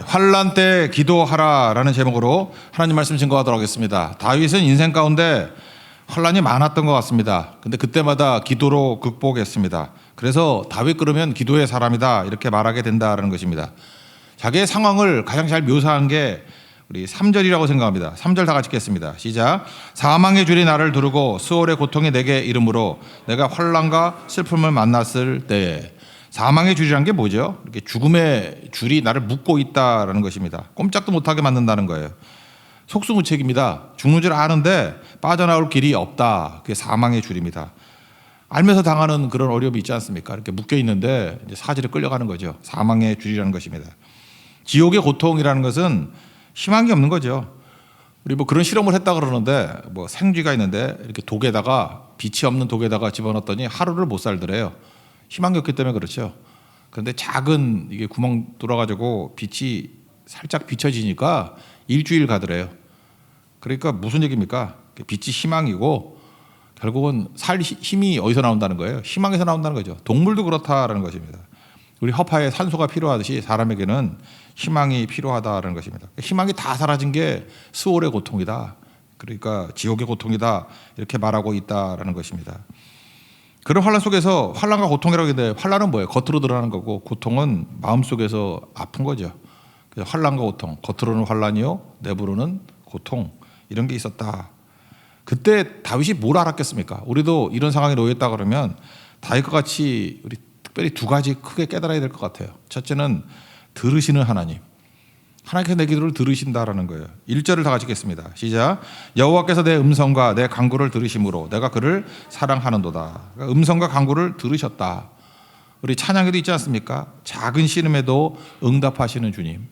환난 때 기도하라라는 제목으로 하나님 말씀 증거하도록 하겠습니다. 다윗은 인생 가운데 환난이 많았던 것 같습니다. 근데 그때마다 기도로 극복했습니다. 그래서 다윗 그러면 기도의 사람이다 이렇게 말하게 된다라는 것입니다. 자기의 상황을 가장 잘 묘사한 게 우리 3절이라고 생각합니다. 3절 다 같이 읽겠습니다. 시작. 사망의 줄이 나를 두르고 수월의 고통이 내게 이르므로 내가 환난과 슬픔을 만났을 때에. 사망의 줄이란 게 뭐죠? 이렇게 죽음의 줄이 나를 묶고 있다라는 것입니다. 꼼짝도 못하게 만든다는 거예요. 속수무책입니다. 죽는 줄 아는데 빠져나올 길이 없다. 그게 사망의 줄입니다. 알면서 당하는 그런 어려움이 있지 않습니까? 이렇게 묶여 있는데 이제 사지로 끌려가는 거죠. 사망의 줄이라는 것입니다. 지옥의 고통이라는 것은 희망이 없는 거죠. 우리 뭐 그런 실험을 했다 그러는데 뭐 생쥐가 있는데 이렇게 독에다가 빛이 없는 독에다가 집어넣었더니 하루를 못 살더래요. 희망이 없기 때문에 그렇죠. 그런데 작은 이게 구멍 뚫어가지고 빛이 살짝 비춰지니까 일주일 가더래요. 그러니까 무슨 얘기입니까? 빛이 희망이고 결국은 살 힘이 어디서 나온다는 거예요? 희망에서 나온다는 거죠. 동물도 그렇다라는 것입니다. 우리 허파에 산소가 필요하듯이 사람에게는 희망이 필요하다라는 것입니다. 희망이 다 사라진 게 수월의 고통이다. 그러니까 지옥의 고통이다. 이렇게 말하고 있다라는 것입니다. 그런 환난 속에서 환난과 고통이라고 하는데 환난은 뭐예요? 겉으로 드러나는 거고 고통은 마음속에서 아픈 거죠. 그래서 환난과 고통, 겉으로는 환난이요 내부로는 고통 이런 게 있었다. 그때 다윗이 뭘 알았겠습니까? 우리도 이런 상황에 놓였다 그러면 다윗과 같이 우리 특별히 두 가지 크게 깨달아야 될 것 같아요. 첫째는 들으시는 하나님. 하나님께서 내 기도를 들으신다라는 거예요. 1절을 다 같이 읽겠습니다. 시작. 여호와께서 내 음성과 내 간구를 들으심으로 내가 그를 사랑하는도다. 그러니까 음성과 간구를 들으셨다. 우리 찬양에도 있지 않습니까? 작은 신음에도 응답하시는 주님.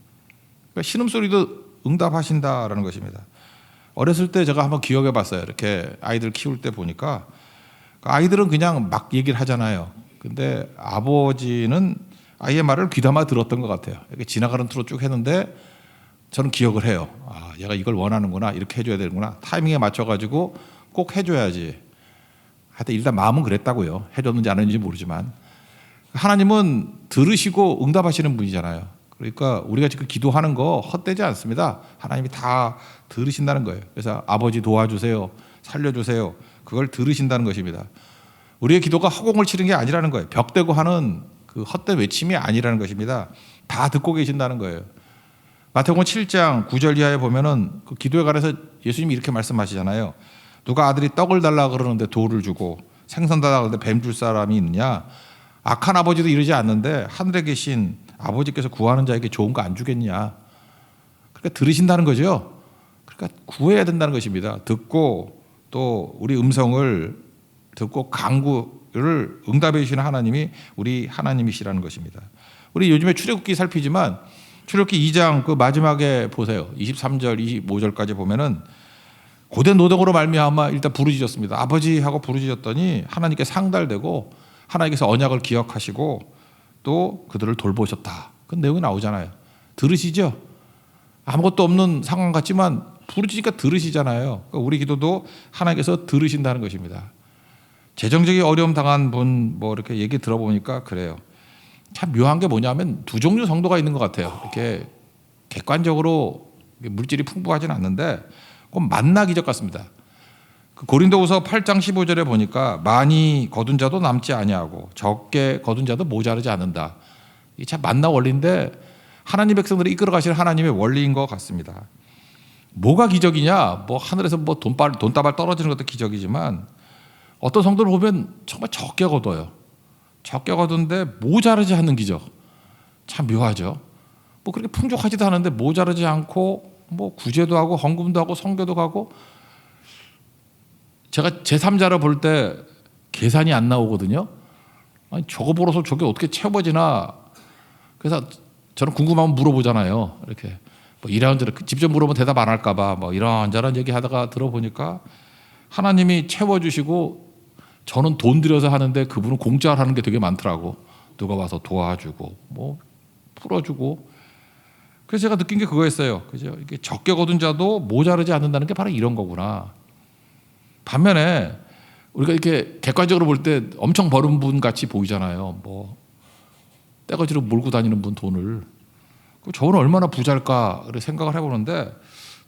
그러니까 신음소리도 응답하신다라는 것입니다. 어렸을 때 제가 한번 기억해 봤어요. 이렇게 아이들 키울 때 보니까 아이들은 그냥 막 얘기를 하잖아요. 근데 아버지는 아이의 말을 귀담아 들었던 것 같아요. 이렇게 지나가는 투로 쭉 했는데 저는 기억을 해요. 아, 얘가 이걸 원하는구나. 이렇게 해줘야 되는구나. 타이밍에 맞춰가지고 꼭 해줘야지. 하여튼 일단 마음은 그랬다고요. 해줬는지 안 했는지 모르지만. 하나님은 들으시고 응답하시는 분이잖아요. 그러니까 우리가 지금 기도하는 거 헛되지 않습니다. 하나님이 다 들으신다는 거예요. 그래서 아버지 도와주세요. 살려주세요. 그걸 들으신다는 것입니다. 우리의 기도가 허공을 치는 게 아니라는 거예요. 벽대고 하는 그 헛된 외침이 아니라는 것입니다. 다 듣고 계신다는 거예요. 마태복음 7장 9절 이하에 보면은 그 기도에 관해서 예수님이 이렇게 말씀하시잖아요. 누가 아들이 떡을 달라 그러는데 돌을 주고 생선 달라 그러는데 뱀 줄 사람이 있느냐? 악한 아버지도 이러지 않는데 하늘에 계신 아버지께서 구하는 자에게 좋은 거 안 주겠냐? 그러니까 들으신다는 거죠. 그러니까 구해야 된다는 것입니다. 듣고 또 우리 음성을 듣고 간구를 응답해 주시는 하나님이 우리 하나님이시라는 것입니다. 우리 요즘에 출애굽기 살피지만 출애굽기 2장 그 마지막에 보세요. 23절, 25절까지 보면은 고된 노동으로 말미암아 일단 부르짖었습니다. 아버지 하고 부르짖었더니 하나님께 상달되고 하나님께서 언약을 기억하시고 또 그들을 돌보셨다. 그 내용이 나오잖아요. 들으시죠? 아무것도 없는 상황 같지만 부르짖으니까 들으시잖아요. 그러니까 우리 기도도 하나님께서 들으신다는 것입니다. 재정적인 어려움 당한 분 뭐 이렇게 얘기 들어보니까 그래요. 참 묘한 게 뭐냐면 두 종류 성도가 있는 것 같아요. 이렇게 객관적으로 물질이 풍부하지는 않는데 꼭 만나 기적 같습니다. 그 고린도후서 8장 15절에 보니까 많이 거둔 자도 남지 아니하고 적게 거둔 자도 모자르지 않는다. 이 참 만나 원리인데 하나님 백성들이 이끌어 가시는 하나님의 원리인 것 같습니다. 뭐가 기적이냐? 뭐 하늘에서 뭐 돈다발 떨어지는 것도 기적이지만 어떤 성도를 보면 정말 적게 거둬요. 적게 거둔데 모자르지 않는 기적. 참 묘하죠. 뭐 그렇게 풍족하지도 않은데 모자르지 않고 뭐 구제도 하고 헌금도 하고 성교도 가고 제가 제3자로 볼 때 계산이 안 나오거든요. 아니 저거 벌어서 저게 어떻게 채워지나. 그래서 저는 궁금하면 물어보잖아요. 이렇게 뭐 이런저런 직접 물어보면 대답 안 할까 봐 뭐 이런저런 얘기하다가 들어보니까 하나님이 채워주시고 저는 돈 들여서 하는데 그분은 공짜로 하는 게 되게 많더라고. 누가 와서 도와주고 뭐 풀어주고. 그래서 제가 느낀 게 그거였어요. 그죠? 이게 적게 거둔 자도 모자르지 않는다는 게 바로 이런 거구나. 반면에 우리가 이렇게 객관적으로 볼 때 엄청 버는 분 같이 보이잖아요. 뭐 떼거지로 몰고 다니는 분 돈을. 저는 얼마나 부자일까 생각을 해보는데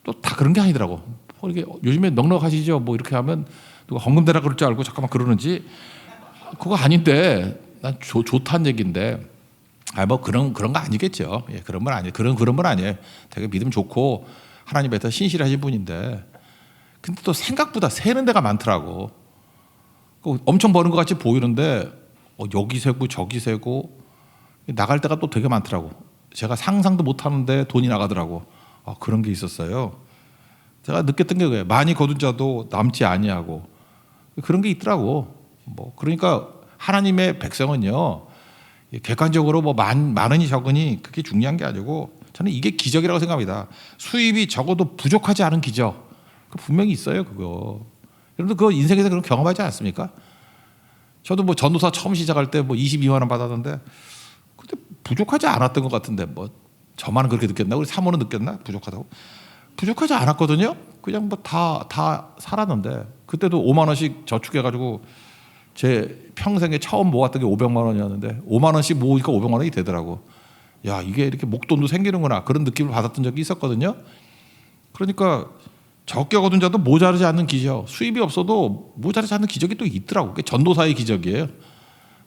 또 다 그런 게 아니더라고. 이게 요즘에 넉넉하시죠? 뭐 이렇게 하면 누가 헌금대라 그럴 줄 알고 잠깐만 그러는지 그거 아닌데 난 좋다는 얘기인데 뭐 그런 거 아니겠죠. 예, 그런 건 아니에요. 그런 건 아니에요. 되게 믿음 좋고 하나님에 더 신실하신 분인데 근데 또 생각보다 세는 데가 많더라고. 엄청 버는 것 같이 보이는데 여기 세고 저기 세고 나갈 때가 또 되게 많더라고. 제가 상상도 못하는데 돈이 나가더라고. 그런 게 있었어요. 제가 느꼈던 게 그거예요. 많이 거둔 자도 남지 아니하고 그런 게 있더라고. 뭐 그러니까 하나님의 백성은요 객관적으로 뭐 많으니 적으니 그게 중요한 게 아니고 저는 이게 기적이라고 생각합니다. 수입이 적어도 부족하지 않은 기적 분명히 있어요. 그거 여러분들 그거 인생에서 그런 경험하지 않습니까? 저도 뭐 전도사 처음 시작할 때 뭐 22만 원 받았는데 그때 부족하지 않았던 것 같은데 뭐 저만 그렇게 느꼈나? 우리 사모는 느꼈나? 부족하다고? 부족하지 않았거든요. 그냥 뭐 다 살았는데 그때도 5만 원씩 저축해가지고 제 평생에 처음 모았던 게 500만 원이었는데 5만 원씩 모으니까 500만 원이 되더라고. 야 이게 이렇게 목돈도 생기는구나 그런 느낌을 받았던 적이 있었거든요. 그러니까 적게 거둔 자도 모자르지 않는 기적, 수입이 없어도 모자르지 않는 기적이 또 있더라고. 그게 전도사의 기적이에요.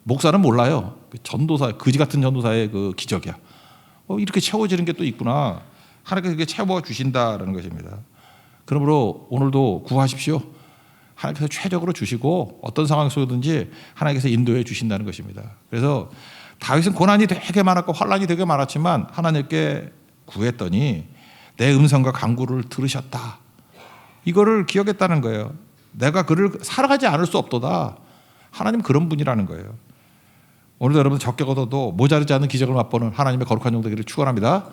목사는 몰라요. 전도사 거지 같은 전도사의 그 기적이야. 이렇게 채워지는 게 또 있구나. 하나님께서 이렇게 채워 주신다라는 것입니다. 그러므로 오늘도 구하십시오. 하나님께서 최적으로 주시고 어떤 상황 속이든지 하나님께서 인도해 주신다는 것입니다. 그래서 다윗은 고난이 되게 많았고 환난이 되게 많았지만 하나님께 구했더니 내 음성과 간구를 들으셨다. 이거를 기억했다는 거예요. 내가 그를 살아가지 않을 수 없도다. 하나님 그런 분이라는 거예요. 오늘도 여러분 적게 거둬도 모자르지 않는 기적을 맛보는 하나님의 거룩한 종 되기를 축원합니다.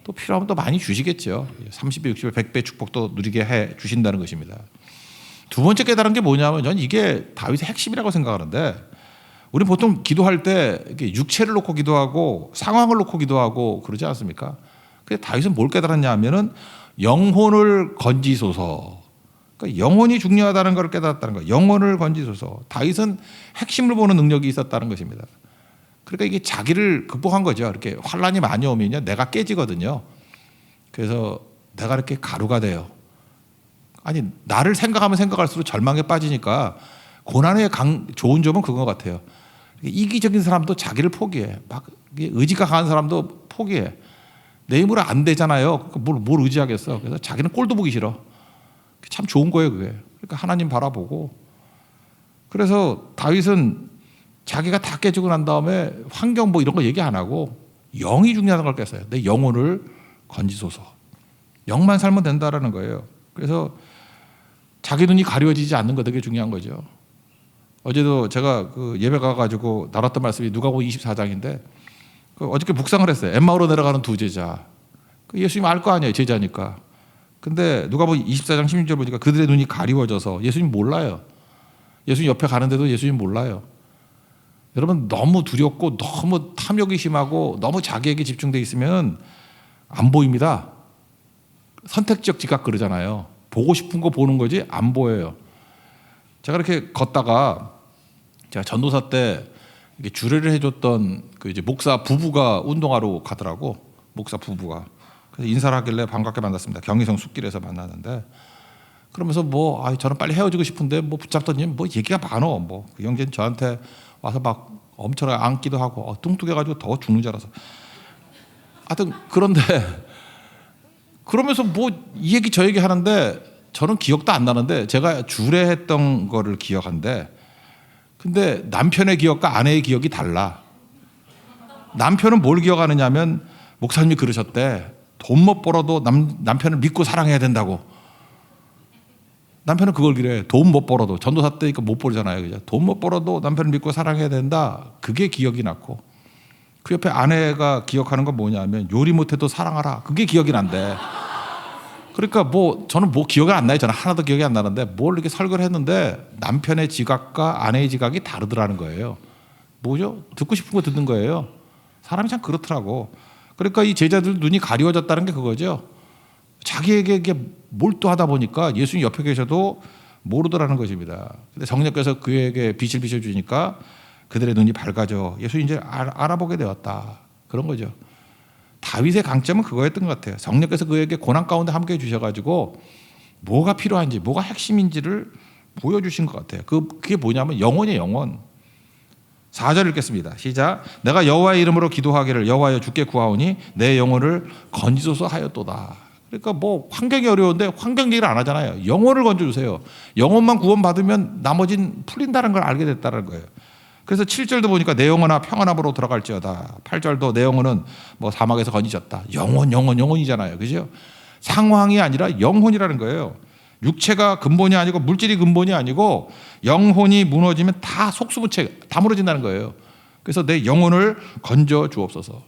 또 필요하면 또 많이 주시겠죠. 30배, 60배, 100배 축복도 누리게 해 주신다는 것입니다. 두 번째 깨달은 게 뭐냐면 저는 이게 다윗의 핵심이라고 생각하는데 우리 보통 기도할 때 육체를 놓고 기도하고 상황을 놓고 기도하고 그러지 않습니까? 근데 다윗은 뭘 깨달았냐 하면은 영혼을 건지소서. 그러니까 영혼이 중요하다는 걸 깨달았다는 거예요. 영혼을 건지소서. 다윗은 핵심을 보는 능력이 있었다는 것입니다. 그러니까 이게 자기를 극복한 거죠. 이렇게 환란이 많이 오면요, 내가 깨지거든요. 그래서 내가 이렇게 가루가 돼요. 아니 나를 생각하면 생각할수록 절망에 빠지니까 고난의 좋은 점은 그거 같아요. 이기적인 사람도 자기를 포기해. 막 의지가 강한 사람도 포기해. 내 힘으로 안 되잖아요. 뭘 의지하겠어. 그래서 자기는 꼴도 보기 싫어. 참 좋은 거예요, 그게. 그러니까 하나님 바라보고. 그래서 다윗은 자기가 다 깨지고 난 다음에 환경 뭐 이런 거 얘기 안 하고 영이 중요하다는 걸 깼어요. 내 영혼을 건지소서. 영만 살면 된다라는 거예요. 그래서 자기 눈이 가려지지 않는 거 되게 중요한 거죠. 어제도 제가 그 예배 가가지고 나눴던 말씀이 누가복음 24장인데 어저께 묵상을 했어요. 엠마오로 내려가는 두 제자. 예수님 알 거 아니에요, 제자니까. 근데 누가복음 24장 16절 보니까 그들의 눈이 가리워져서 예수님 몰라요. 예수님 옆에 가는데도 예수님 몰라요. 여러분 너무 두렵고 너무 탐욕이 심하고 너무 자기에게 집중돼 있으면 안 보입니다. 선택적 지각 그러잖아요. 보고 싶은 거 보는 거지 안 보여요. 제가 이렇게 걷다가 제가 전도사 때 주례를 해줬던 그 이제 목사 부부가 운동하러 가더라고. 목사 부부가. 그래서 인사를 하길래 반갑게 만났습니다. 경의성 숲길에서 만났는데 그러면서 저는 빨리 헤어지고 싶은데 붙잡더니 얘기가 많어. 그 형제는 저한테 와서 막 엄청 안기도 하고 뚱뚱해가지고 더 죽는 줄 알아서. 하여튼 그런데 그러면서 이 얘기 저 얘기 하는데 저는 기억도 안 나는데 제가 주례했던 거를 기억한데 근데 남편의 기억과 아내의 기억이 달라. 남편은 뭘 기억하느냐면 목사님이 그러셨대. 돈 못 벌어도 남편을 믿고 사랑해야 된다고. 남편은 그걸 그래. 돈 못 벌어도. 전도사 때니까 못 벌잖아요. 그죠? 돈 못 벌어도 남편을 믿고 사랑해야 된다. 그게 기억이 났고 그 옆에 아내가 기억하는 건 뭐냐면 요리 못해도 사랑하라. 그게 기억이 난대. 그러니까 저는 기억이 안 나요. 저는 하나도 기억이 안 나는데 뭘 이렇게 설교를 했는데 남편의 지각과 아내의 지각이 다르더라는 거예요. 뭐죠? 듣고 싶은 거 듣는 거예요. 사람이 참 그렇더라고. 그러니까 이 제자들 눈이 가리워졌다는 게 그거죠. 자기에게 몰두하다 보니까 예수님 옆에 계셔도 모르더라는 것입니다. 근데 성령께서 그에게 빛을 비춰주니까 그들의 눈이 밝아져 예수님 이제 알아보게 되었다. 그런 거죠. 다윗의 강점은 그거였던 것 같아요. 성령께서 그에게 고난 가운데 함께해 주셔가지고 뭐가 필요한지, 뭐가 핵심인지를 보여주신 것 같아요. 그게 뭐냐면 영혼이에요, 영혼. 4절 읽겠습니다. 시작. 내가 여호와의 이름으로 기도하기를 여호와여 주께 구하오니 내 영혼을 건지소서 하였도다. 그러니까 뭐 환경이 어려운데 환경 얘기를 안 하잖아요. 영혼을 건져주세요. 영혼만 구원받으면 나머진 풀린다는 걸 알게 됐다는 거예요. 그래서 7절도 보니까 내 영혼아 평안함으로 들어갈지어다. 8절도 내 영혼은 뭐 사막에서 건지졌다. 영혼이잖아요. 그죠? 상황이 아니라 영혼이라는 거예요. 육체가 근본이 아니고 물질이 근본이 아니고 영혼이 무너지면 다 속수무책 다 무너진다는 거예요. 그래서 내 영혼을 건져 주옵소서.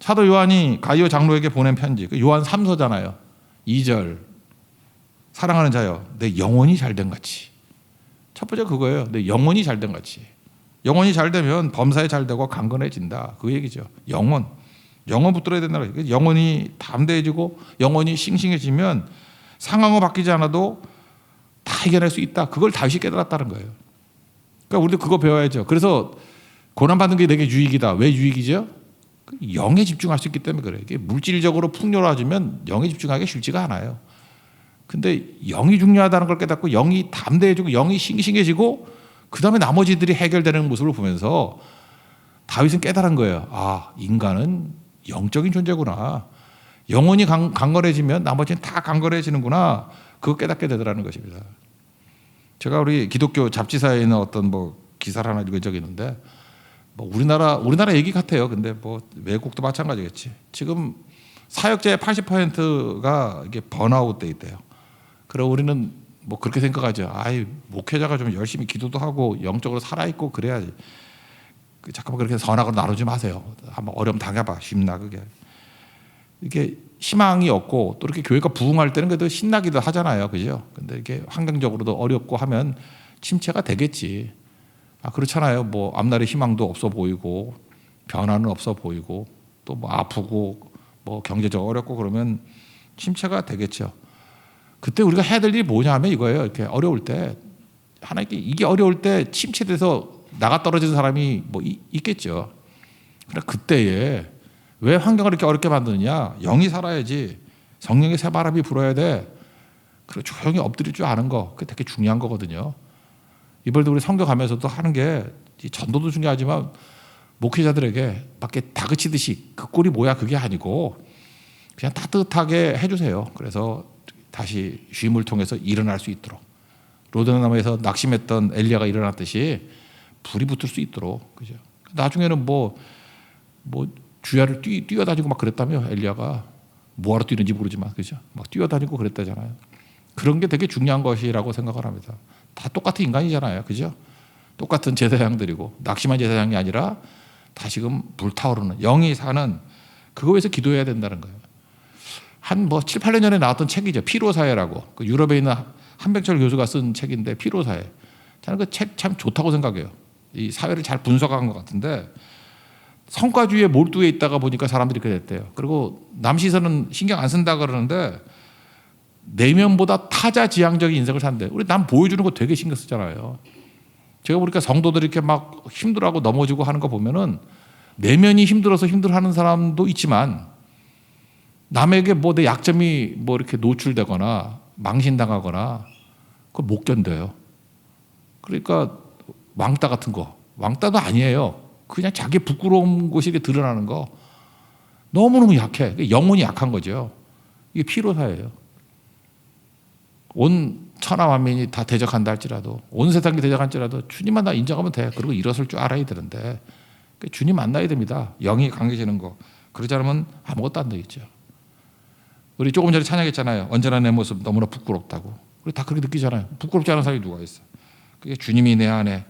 사도 요한이 가이오 장로에게 보낸 편지, 요한 3서잖아요. 2절 사랑하는 자여 내 영혼이 잘된 같이. 첫 번째 그거예요. 내 영혼이 잘된 같이. 영혼이 잘되면 범사에 잘되고 강건해진다. 그 얘기죠. 영혼 붙들어야 된다는 거예요. 영혼이 담대해지고 영혼이 싱싱해지면 상황은 바뀌지 않아도 다 해결할 수 있다. 그걸 다윗이 깨달았다는 거예요. 그러니까 우리도 그거 배워야죠. 그래서 고난받는 게 내게 유익이다. 왜 유익이죠? 영에 집중할 수 있기 때문에 그래요. 이게 물질적으로 풍요로워지면 영에 집중하기 쉽지가 않아요. 근데 영이 중요하다는 걸 깨닫고 영이 담대해지고 영이 싱싱해지고 그 다음에 나머지들이 해결되는 모습을 보면서 다윗은 깨달은 거예요. 아, 인간은 영적인 존재구나. 영혼이 강건해지면 나머지는 다 강건해지는구나. 그거 깨닫게 되더라는 것입니다. 제가 우리 기독교 잡지사에 있는 어떤 뭐 기사를 하나 읽은 적이 있는데 뭐 우리나라 얘기 같아요. 근데 뭐 외국도 마찬가지겠지. 지금 사역자의 80%가 이게 번아웃 돼 있대요. 그럼 우리는 뭐 그렇게 생각하죠. 아이, 목회자가 좀 열심히 기도도 하고 영적으로 살아있고 그래야지. 잠깐만 그렇게 선악으로 나누지 마세요. 한번 어려움 당해봐. 쉽나 그게. 이게 희망이 없고 또 이렇게 교회가 부흥할 때는 그래도 신나기도 하잖아요. 그죠? 근데 이게 환경적으로도 어렵고 하면 침체가 되겠지. 아, 그렇잖아요. 뭐 앞날에 희망도 없어 보이고 변화는 없어 보이고 또 뭐 아프고 뭐 경제적 어렵고 그러면 침체가 되겠죠. 그때 우리가 해야 될 일이 뭐냐 하면 이거예요. 이렇게 어려울 때 하나님께 이게 어려울 때 침체돼서 나가 떨어지는 사람이 뭐 있겠죠. 그러나 그때에 왜 환경을 이렇게 어렵게 만드느냐? 영이 살아야지. 성령의 새바람이 불어야 돼. 그리고 조용히 엎드릴 줄 아는 거. 그게 되게 중요한 거거든요. 이번에도 우리 선교 가면서도 하는 게 전도도 중요하지만 목회자들에게 밖에 다그치듯이 그 꼴이 뭐야 그게 아니고 그냥 따뜻하게 해주세요. 그래서 다시 쉼을 통해서 일어날 수 있도록 로드나무에서 낙심했던 엘리야가 일어났듯이 불이 붙을 수 있도록 그죠? 나중에는 뭐 주야를 뛰어다니고 막 그랬다며 엘리야가 뭐하러 뛰는지 모르지만 그죠? 막 뛰어다니고 그랬다잖아요. 그런 게 되게 중요한 것이라고 생각을 합니다. 다 똑같은 인간이잖아요, 그죠? 똑같은 제사장들이고 낙심한 제사장이 아니라 다시금 불타오르는 영이 사는 그거 위해서 기도해야 된다는 거예요. 한 뭐 7, 8년 전에 나왔던 책이죠. 피로사회라고. 그 유럽에 있는 한백철 교수가 쓴 책인데 피로사회. 저는 그 책 참 좋다고 생각해요. 이 사회를 잘 분석한 것 같은데 성과주의에 몰두해 있다가 보니까 사람들이 그렇게 됐대요. 그리고 남 시선은 신경 안 쓴다 그러는데 내면보다 타자지향적인 인생을 산대. 우리 남 보여주는 거 되게 신경 쓰잖아요. 제가 보니까 성도들이 이렇게 막 힘들어하고 넘어지고 하는 거 보면은 내면이 힘들어서 힘들어하는 사람도 있지만 남에게 뭐 내 약점이 뭐 이렇게 노출되거나 망신당하거나 그걸 못 견뎌요. 그러니까 왕따 같은 거. 왕따도 아니에요. 그냥 자기 부끄러운 것이 드러나는 거. 너무너무 약해. 영혼이 약한 거죠. 이게 피로사예요. 온 천하 만민이 다 대적한다 할지라도 온 세상이 대적할지라도 주님만 나 인정하면 돼. 그리고 일어설 줄 알아야 되는데 주님 만나야 됩니다. 영이 강해지는 거. 그러지 않으면 아무것도 안 되겠죠. 우리 조금 전에 찬양했잖아요. 언제나 내 모습 너무나 부끄럽다고. 우리 다 그렇게 느끼잖아요. 부끄럽지 않은 사람이 누가 있어. 그게 주님이 내 안에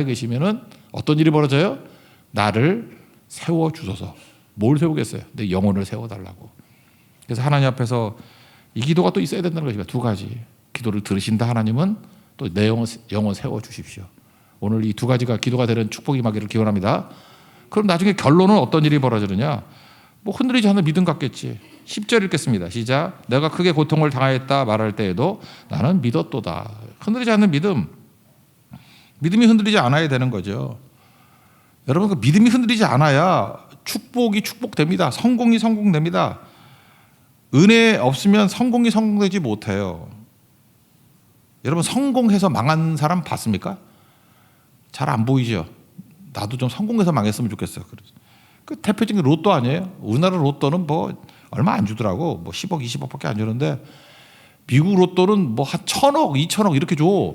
계시면은 어떤 일이 벌어져요? 나를 세워주소서. 뭘 세우겠어요? 내 영혼을 세워달라고. 그래서 하나님 앞에서 이 기도가 또 있어야 된다는 것입니다. 두 가지. 기도를 들으신다 하나님은 또 내 영혼 세워주십시오. 오늘 이 두 가지가 기도가 되는 축복이 임하기를 기원합니다. 그럼 나중에 결론은 어떤 일이 벌어지느냐? 뭐 흔들리지 않는 믿음 같겠지. 10절 읽겠습니다. 시작. 내가 크게 고통을 당하였다 말할 때에도 나는 믿었도다. 흔들리지 않는 믿음. 믿음이 흔들리지 않아야 되는 거죠. 여러분 그 믿음이 흔들리지 않아야 축복이 축복됩니다. 성공이 성공됩니다. 은혜 없으면 성공이 성공되지 못해요. 여러분 성공해서 망한 사람 봤습니까? 잘 안 보이죠. 나도 좀 성공해서 망했으면 좋겠어요. 그 대표적인 로또 아니에요? 우리나라 로또는 뭐 얼마 안 주더라고. 뭐 10억, 20억밖에 안 주는데 미국 로또는 뭐 한 1,000억, 2,000억 이렇게 줘.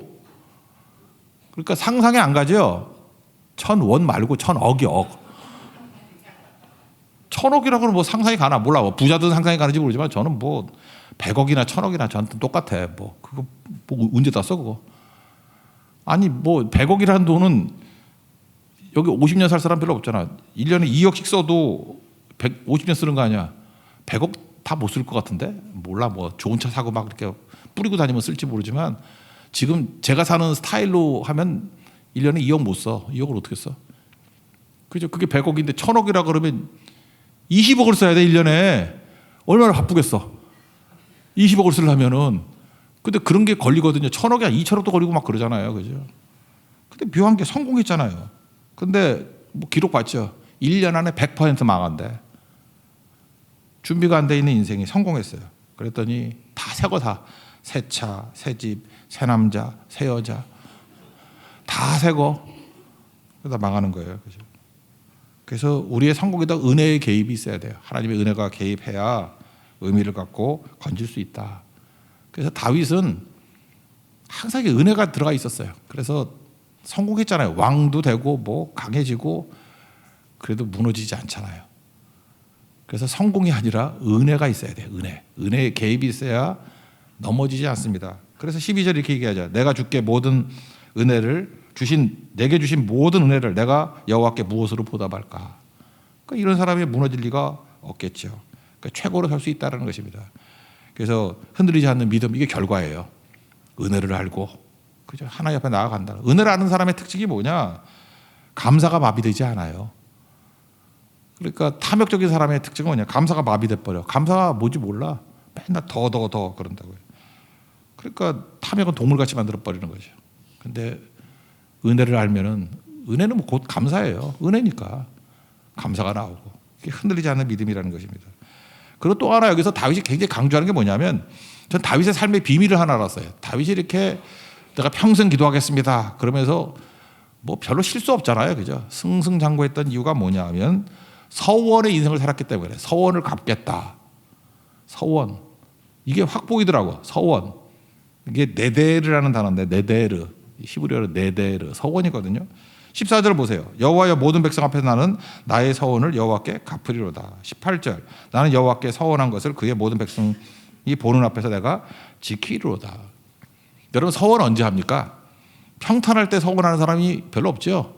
그러니까 상상이 안 가죠. 1,000원 말고 1,000억이 억. 1,000억이라고는 뭐 상상이 가나 몰라. 뭐 부자든 상상이 가는지 모르지만 저는 뭐 100억이나 1,000억이나 저한테 똑같아. 뭐 그거 뭐 언제 다 써 그거. 아니 뭐 100억이라는 돈은 여기 50년 살 사람 별로 없잖아. 1년에 2억씩 써도 50년 쓰는 거 아니야. 100억 다 못 쓸 것 같은데? 몰라. 뭐 좋은 차 사고 막 이렇게 뿌리고 다니면 쓸지 모르지만 지금 제가 사는 스타일로 하면 1년에 2억 못 써. 2억을 어떻게 써? 그죠? 그게 100억인데 1,000억이라 그러면 20억을 써야 돼 1년에. 얼마나 바쁘겠어. 20억을 쓰려면은. 근데 그런 게 걸리거든요. 1,000억이 아니라 2,000억도 걸리고 막 그러잖아요. 그죠? 근데 묘한 게 성공했잖아요. 근데 뭐 기록 봤죠. 1년 안에 100% 망한대. 준비가 안 돼 있는 인생이 성공했어요. 그랬더니 다 새 거 사. 새 차, 새 집, 새 남자, 새 여자. 다 새 거. 그러다 망하는 거예요. 그죠? 그래서 우리의 성공에다 은혜의 개입이 있어야 돼요. 하나님의 은혜가 개입해야 의미를 갖고 건질 수 있다. 그래서 다윗은 항상 은혜가 들어가 있었어요. 그래서 성공했잖아요. 왕도 되고 뭐 강해지고 그래도 무너지지 않잖아요. 그래서 성공이 아니라 은혜가 있어야 돼요. 은혜의 개입이 있어야 넘어지지 않습니다. 그래서 12절 이렇게 얘기하죠. 내가 주께 모든 은혜를 내게 주신 모든 은혜를 내가 여호와께 무엇으로 보답할까? 그러니까 이런 사람이 무너질 리가 없겠죠. 그러니까 최고로 살 수 있다는 것입니다. 그래서 흔들리지 않는 믿음, 이게 결과예요. 은혜를 알고 그죠? 하나님 앞에 나아간다. 은혜를 아는 사람의 특징이 뭐냐? 감사가 마비되지 않아요. 그러니까 탐욕적인 사람의 특징은 뭐냐? 감사가 마비돼 버려. 감사가 뭔지 몰라. 맨날 더 그런다고요. 그러니까 탐욕은 동물같이 만들어 버리는 거죠. 근데 은혜를 알면은 은혜는 뭐 곧 감사예요. 은혜니까 감사가 나오고 이게 흔들리지 않는 믿음이라는 것입니다. 그리고 또 하나 여기서 다윗이 굉장히 강조하는 게 뭐냐면 전 다윗의 삶의 비밀을 하나 알았어요. 다윗이 이렇게 내가 평생 기도하겠습니다. 그러면서 뭐 별로 실수 없잖아요. 그죠? 승승장구했던 이유가 뭐냐면 서원의 인생을 살았기 때문에 서원을 갚겠다. 서원. 이게 확 보이더라고. 서원. 이게 네데르라는 단어인데 네데르. 히브리어로 네데르. 서원이거든요. 14절 보세요. 여호와여 모든 백성 앞에서 나는 나의 서원을 여호와께 갚으리로다. 18절. 나는 여호와께 서원한 것을 그의 모든 백성이 보는 앞에서 내가 지키리로다. 여러분 서원 언제 합니까? 평탄할 때 서원하는 사람이 별로 없죠.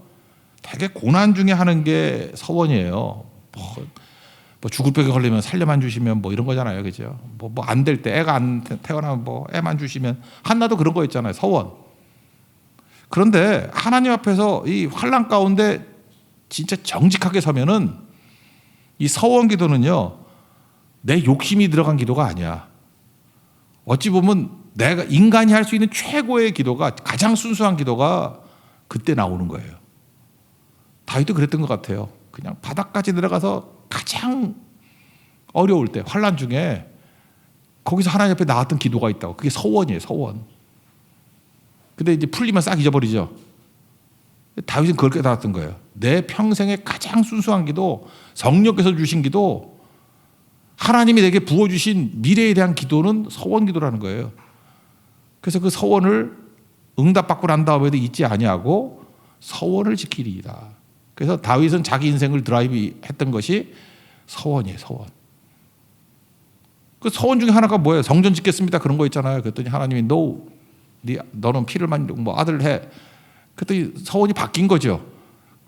되게 고난 중에 하는 게 서원이에요. 뭐 죽을 병에 걸리면 살려만 주시면 뭐 이런 거잖아요. 그죠? 뭐 안 될 때 애가 안 태어나면 뭐 애만 주시면 한나도 그런 거 있잖아요. 서원. 그런데 하나님 앞에서 이 환난 가운데 진짜 정직하게 서면은 이 서원 기도는요. 내 욕심이 들어간 기도가 아니야. 어찌 보면 내가 인간이 할 수 있는 최고의 기도가 가장 순수한 기도가 그때 나오는 거예요. 다윗도 그랬던 것 같아요. 그냥 바닥까지 내려가서 가장 어려울 때 환난 중에 거기서 하나님 앞에 나왔던 기도가 있다고. 그게 서원이에요. 서원. 근데 이제 풀리면 싹 잊어버리죠. 다윗은 그걸 깨달았던 거예요. 내 평생의 가장 순수한 기도, 성령께서 주신 기도, 하나님이 내게 부어주신 미래에 대한 기도는 서원 기도라는 거예요. 그래서 그 서원을 응답받고 난 다음에도 잊지 아니하고 서원을 지키리이다. 그래서 다윗은 자기 인생을 드라이브 했던 것이 서원이에요. 서원. 그 서원 중에 하나가 뭐예요? 성전 짓겠습니다. 그런 거 있잖아요. 그랬더니 하나님이 너는 피를 만지고 뭐 아들 해. 그랬더니 서원이 바뀐 거죠.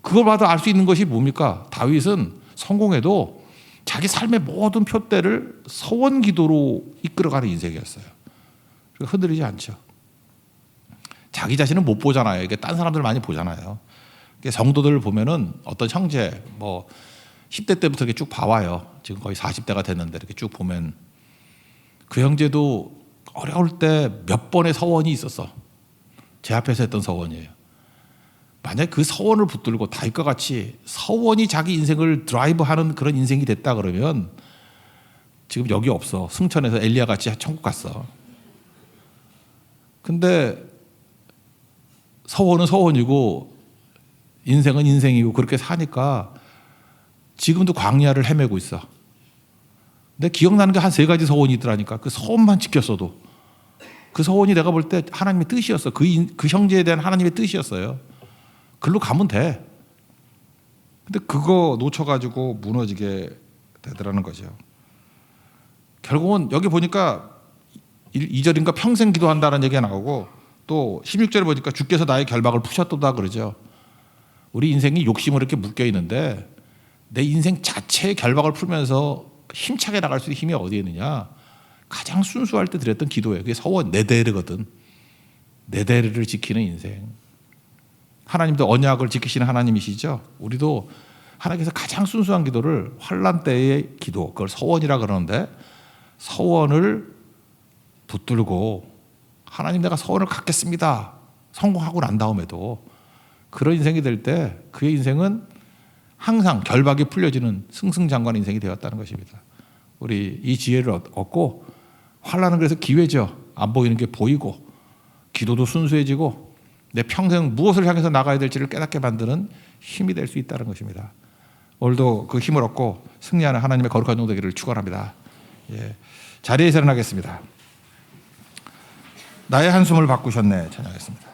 그걸 봐도 알 수 있는 것이 뭡니까? 다윗은 성공해도 자기 삶의 모든 표대를 서원 기도로 이끌어가는 인생이었어요. 흔들리지 않죠. 자기 자신은 못 보잖아요. 이게 딴 사람들 많이 보잖아요. 성도들을 보면은 어떤 형제 뭐 10대 때부터 이렇게 쭉 봐와요. 지금 거의 40대가 됐는데 이렇게 쭉 보면 그 형제도 어려울 때 몇 번의 서원이 있었어. 제 앞에서 했던 서원이에요. 만약에 그 서원을 붙들고 다윗과 같이 서원이 자기 인생을 드라이브하는 그런 인생이 됐다 그러면 지금 여기 없어. 승천에서 엘리야 같이 천국 갔어. 근데 서원은 서원이고 인생은 인생이고 그렇게 사니까 지금도 광야를 헤매고 있어. 근데 기억나는 게 한 3가지 서원이 있더라니까. 그 서원만 지켰어도 그 서원이 내가 볼 때 하나님의 뜻이었어. 그 형제에 대한 하나님의 뜻이었어요. 글로 가면 돼. 근데 그거 놓쳐가지고 무너지게 되더라는 거죠. 결국은 여기 보니까 2절인가 평생 기도한다는 얘기가 나오고 또 16절에 보니까 주께서 나의 결박을 푸셨도다 그러죠. 우리 인생이 욕심으로 이렇게 묶여 있는데 내 인생 자체의 결박을 풀면서 힘차게 나갈 수 있는 힘이 어디에 있느냐. 가장 순수할 때 드렸던 기도예요. 그게 서원 네데르거든. 네데르를 지키는 인생. 하나님도 언약을 지키시는 하나님이시죠. 우리도 하나님께서 가장 순수한 기도를 환난 때의 기도, 그걸 서원이라 그러는데 서원을 붙들고 하나님 내가 서원을 갖겠습니다. 성공하고 난 다음에도 그런 인생이 될 때 그의 인생은 항상 결박이 풀려지는 승승장구한 인생이 되었다는 것입니다. 우리 이 지혜를 얻고 환난은 그래서 기회죠. 안 보이는 게 보이고 기도도 순수해지고 내 평생 무엇을 향해서 나가야 될지를 깨닫게 만드는 힘이 될 수 있다는 것입니다. 오늘도 그 힘을 얻고 승리하는 하나님의 거룩한 종 되기를 축원합니다. 예. 자리에 일어나겠습니다. 나의 한숨을 바꾸셨네 찬양하겠습니다.